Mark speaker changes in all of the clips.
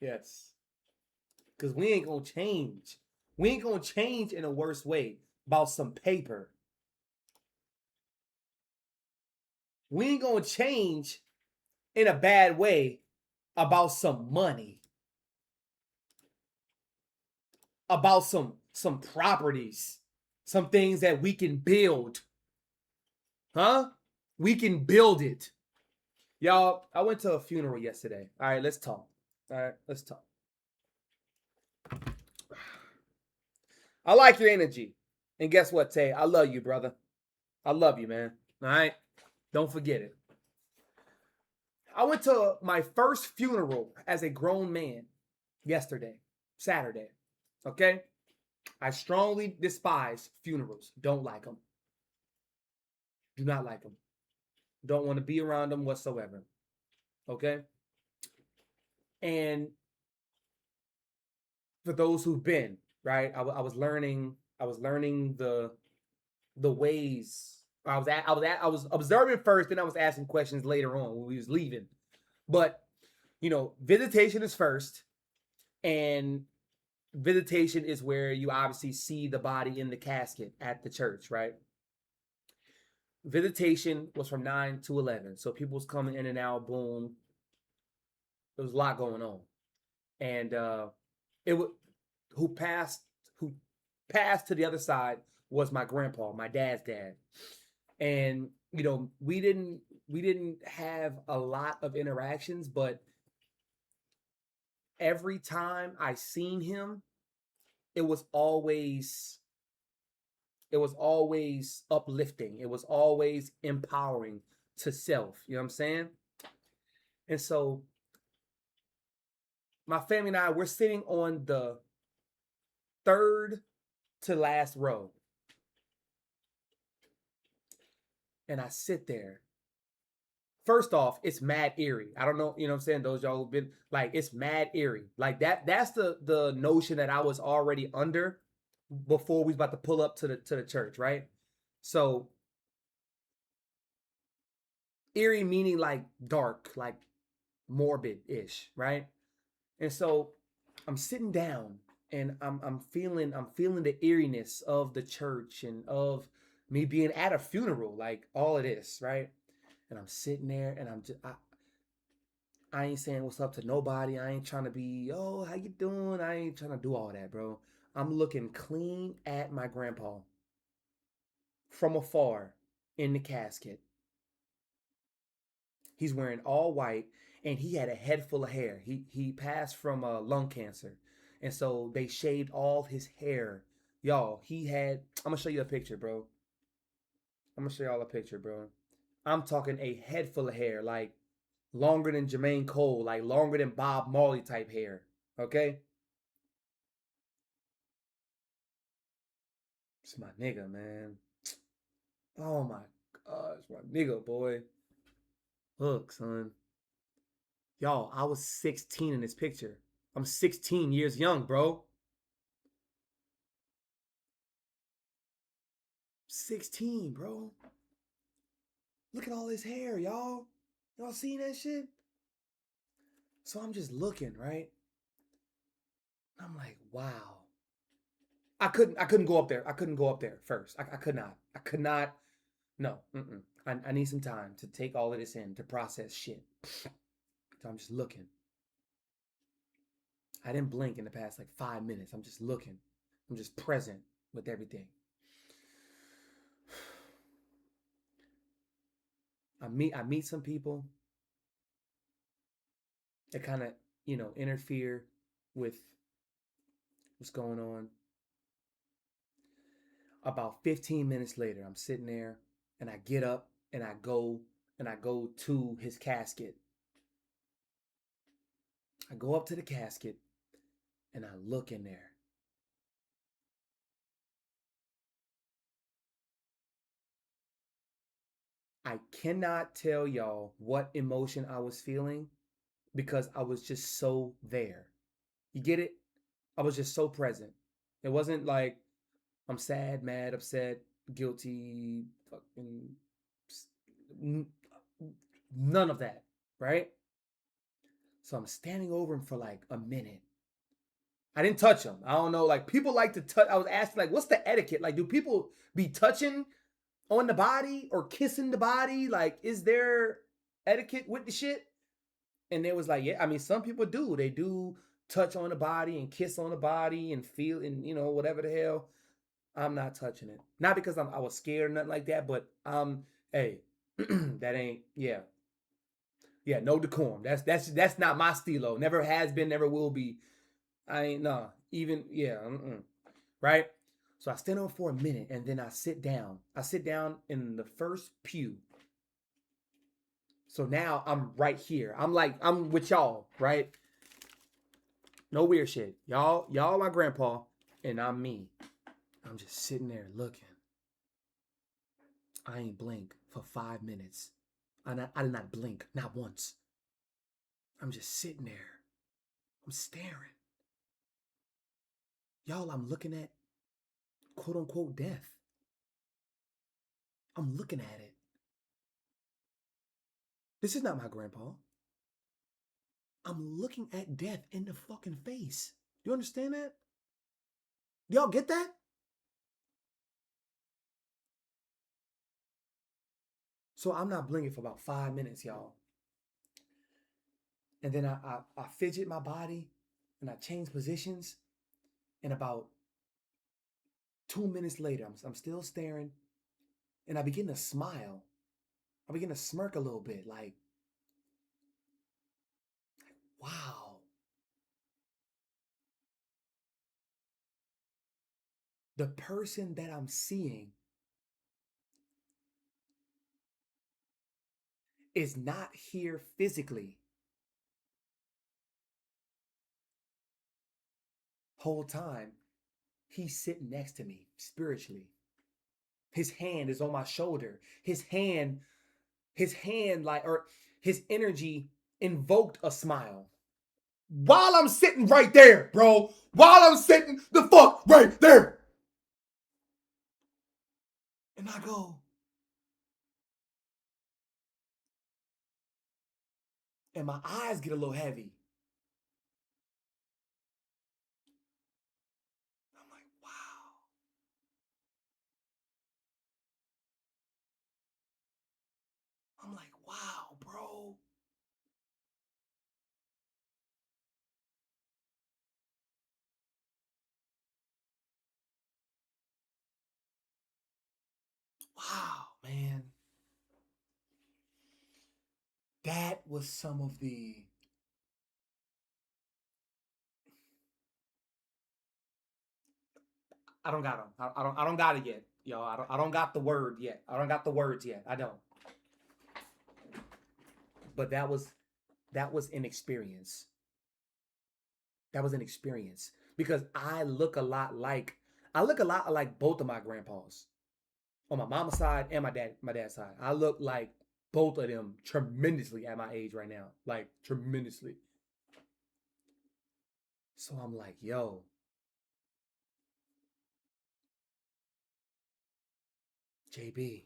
Speaker 1: Yes. Because we ain't going to change. We ain't going to change in a worse way about some paper. We ain't going to change in a bad way about some money, about some properties, some things that we can build. Huh? We can build it. Y'all, I went to a funeral yesterday. All right, let's talk. All right, let's talk. I like your energy. And guess what, Tay? I love you, brother. I love you, man. All right? Don't forget it. I went to my first funeral as a grown man yesterday, Saturday. Okay? I strongly despise funerals. Don't like them. Do not like them. Don't want to be around them whatsoever. Okay? And for those who've been, right? I was learning the ways. I was observing first, then I was asking questions later on when we was leaving. But visitation is first, and visitation is where you obviously see the body in the casket at the church, right? Visitation was from 9 to 11, so people was coming in and out. Boom, there was a lot going on, and it would who passed who passed to the other side was my grandpa, my dad's dad, and we didn't have a lot of interactions, but every time I seen him, it was always it was always uplifting. It was always empowering to self. You know what I'm saying? And so my family and I, we're sitting on the third to last row. And I sit there. First off, it's mad eerie. I don't know, you know what I'm saying? Those y'all who've been like, it's mad eerie. Like that's the notion that I was already under before we was about to pull up to the church, right? So eerie meaning like dark, like morbid-ish, right? And so I'm sitting down and I'm feeling the eeriness of the church and of me being at a funeral, like all of this, right? And I'm sitting there and I ain't saying what's up to nobody. I ain't trying to be, oh, how you doing? I ain't trying to do all that, bro. I'm looking clean at my grandpa from afar in the casket. He's wearing all white and he had a head full of hair. He passed from lung cancer. And so they shaved all his hair. Y'all, he had I'm gonna show you a picture, bro. I'm gonna show y'all a picture, bro. I'm talking a head full of hair, like longer than Jermaine Cole, like longer than Bob Marley type hair. Okay? It's my nigga, man. Oh my gosh, my nigga, boy. Look, son. Y'all, I was 16 in this picture. I'm 16 years young, bro. 16, bro. Look at all his hair, y'all. Y'all seen that shit? So I'm just looking, right? I'm like, wow. I couldn't go up there. I couldn't go up there first. I could not. I could not. No. Mm-mm. I need some time to take all of this in, to process shit. So I'm just looking. I didn't blink in the past like 5 minutes. I'm just looking. I'm just present with everything. I meet some people that kind of, interfere with what's going on. About 15 minutes later, I'm sitting there and I get up and I go to his casket. I go up to the casket and I look in there. I cannot tell y'all what emotion I was feeling because I was just so there. You get it? I was just so present. It wasn't like I'm sad, mad, upset, guilty, fucking none of that, right? So I'm standing over him for like a minute. I didn't touch him. I don't know. Like people like to touch. I was asking like, what's the etiquette? Like, do people be touching on the body or kissing the body? Like, is there etiquette with the shit? And they was like, yeah. I mean, some people do. They do touch on the body and kiss on the body and feel and whatever the hell. I'm not touching it. Not because I was scared or nothing like that, but hey, that ain't yeah, no decorum. That's not my stilo. Never has been, never will be. I ain't nah. Even yeah, right. So I stand over for a minute and then I sit down. I sit down in the first pew. So now I'm right here. I'm with y'all, right? No weird shit. Y'all my grandpa, and I'm me. I'm just sitting there looking. I ain't blink for 5 minutes. I did not blink, not once. I'm just sitting there. I'm staring. Y'all, I'm looking at quote unquote death. I'm looking at it. This is not my grandpa. I'm looking at death in the fucking face. Do you understand that? Y'all get that? So I'm not blinking for about 5 minutes, y'all. And then I fidget my body and I change positions. And about 2 minutes later, I'm still staring and I begin to smile. I begin to smirk a little bit like, wow, the person that I'm seeing is not here physically. Whole time, he's sitting next to me spiritually. His hand is on my shoulder. His hand like or his energy invoked a smile. While I'm sitting right there, bro. While I'm sitting the fuck right there. And I go, and my eyes get a little heavy. I'm like, wow. I'm like, wow, bro. Wow, man. That was some of the I don't got them. I don't got it yet. Yo, I don't got the word yet. I don't got the words yet. I don't. But that was an experience. That was an experience because I look a lot like both of my grandpas on my mama's side and my dad's side. I look like both of them tremendously at my age right now, like tremendously. So I'm like, yo, JB,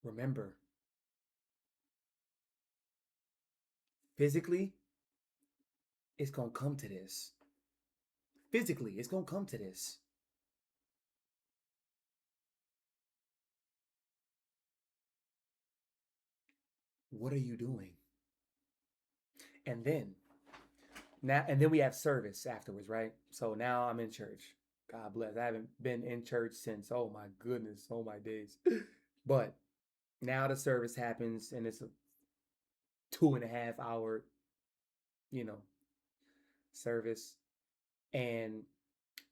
Speaker 1: remember, physically, it's gonna come to this. Physically, it's gonna come to this. What are you doing? And then we have service afterwards, right? So now I'm in church. God bless. I haven't been in church since, oh my goodness, oh my days. But now the service happens and it's a 2.5 hour, you know, service. And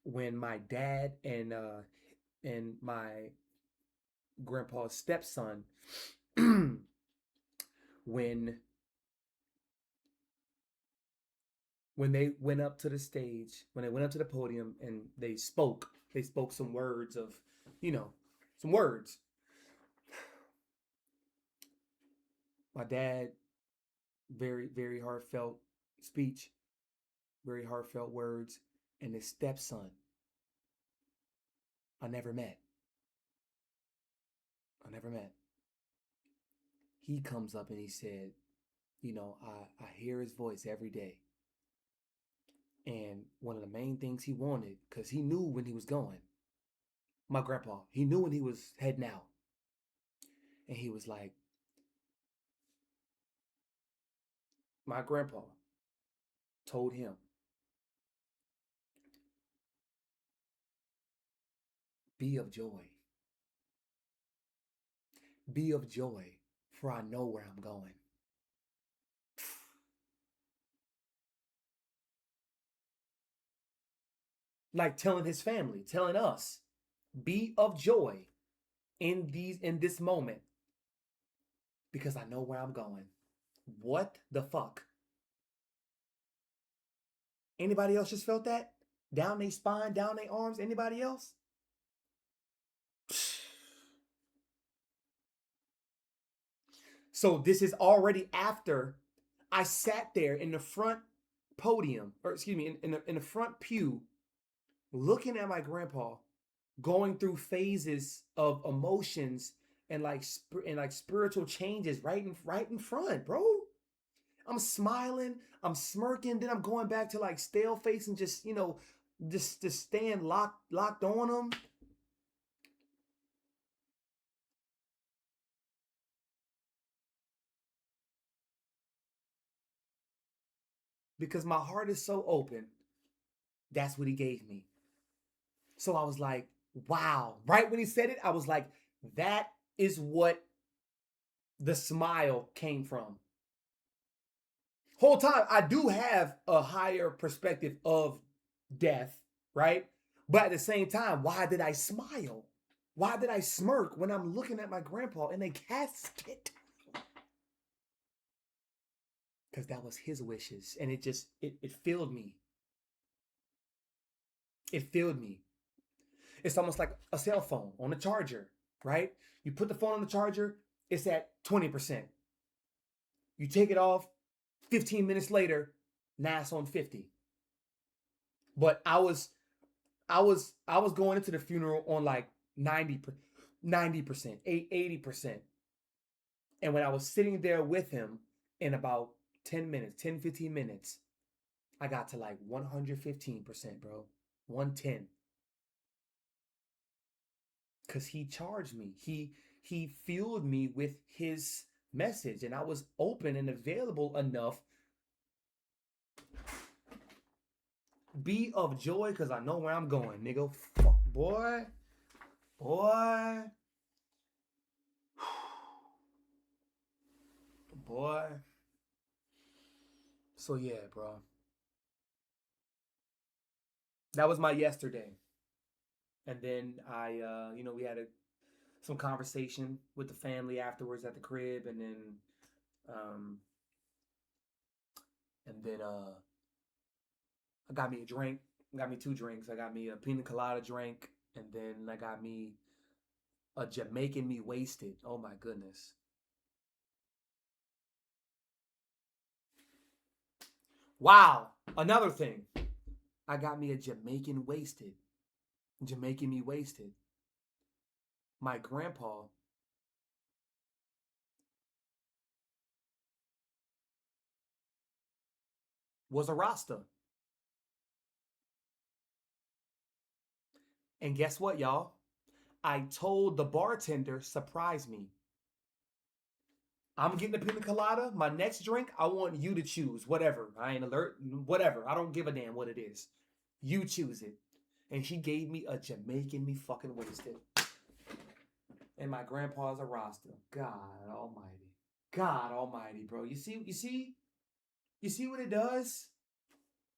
Speaker 1: when my dad and my grandpa's stepson, when when they went up to the stage, when they went up to the podium and they spoke some words of, you know, some words. My dad, very, very heartfelt speech, very heartfelt words, and his stepson, I never met. I never met. he comes up and he said, I hear his voice every day. And one of the main things he wanted, because he knew when he was going, my grandpa, he knew when he was heading out. And he was like, my grandpa told him, be of joy. Be of joy, for I know where I'm going. Like telling his family, telling us, be of joy in this moment, because I know where I'm going. What the fuck? Anybody else just felt that? Down their spine, down their arms? Anybody else? So this is already after I sat there in the front podium, or excuse me, in the front pew, looking at my grandpa, going through phases of emotions and like spiritual changes right in front, bro. I'm smiling, I'm smirking, then I'm going back to like stale face and just just staying locked on him. Because my heart is so open. That's what he gave me. So I was like, wow. Right when he said it, I was like, that is what the smile came from. Whole time, I do have a higher perspective of death, right? But at the same time, why did I smile? Why did I smirk when I'm looking at my grandpa in a casket? Because that was his wishes. And it filled me. It filled me. It's almost like a cell phone on a charger, right? You put the phone on the charger, it's at 20%. You take it off, 15 minutes later, now it's on 50. But I was going into the funeral on like 90%, 80%. And when I was sitting there with him in about 10 minutes, 10, 15 minutes, I got to like 115%, bro. 110. Because he charged me. He fueled me with his message, and I was open and available enough. Be of joy, because I know where I'm going, nigga. Fuck, boy. Boy. Boy. So yeah, bro. That was my yesterday. And then we had some conversation with the family afterwards at the crib, um, and then I got me a drink. I got me two drinks. I got me a pina colada drink, and then I got me a Jamaican me wasted. Oh my goodness. Wow. Another thing. I got me a Jamaican wasted. Jamaican me wasted. My grandpa was a Rasta. And guess what, y'all? I told the bartender, surprise me. I'm getting the pina colada. My next drink, I want you to choose. Whatever. I ain't alert. Whatever. I don't give a damn what it is. You choose it. And he gave me a Jamaican me fucking wasted. And my grandpa's a Rasta. God almighty. God almighty, bro. You see what it does?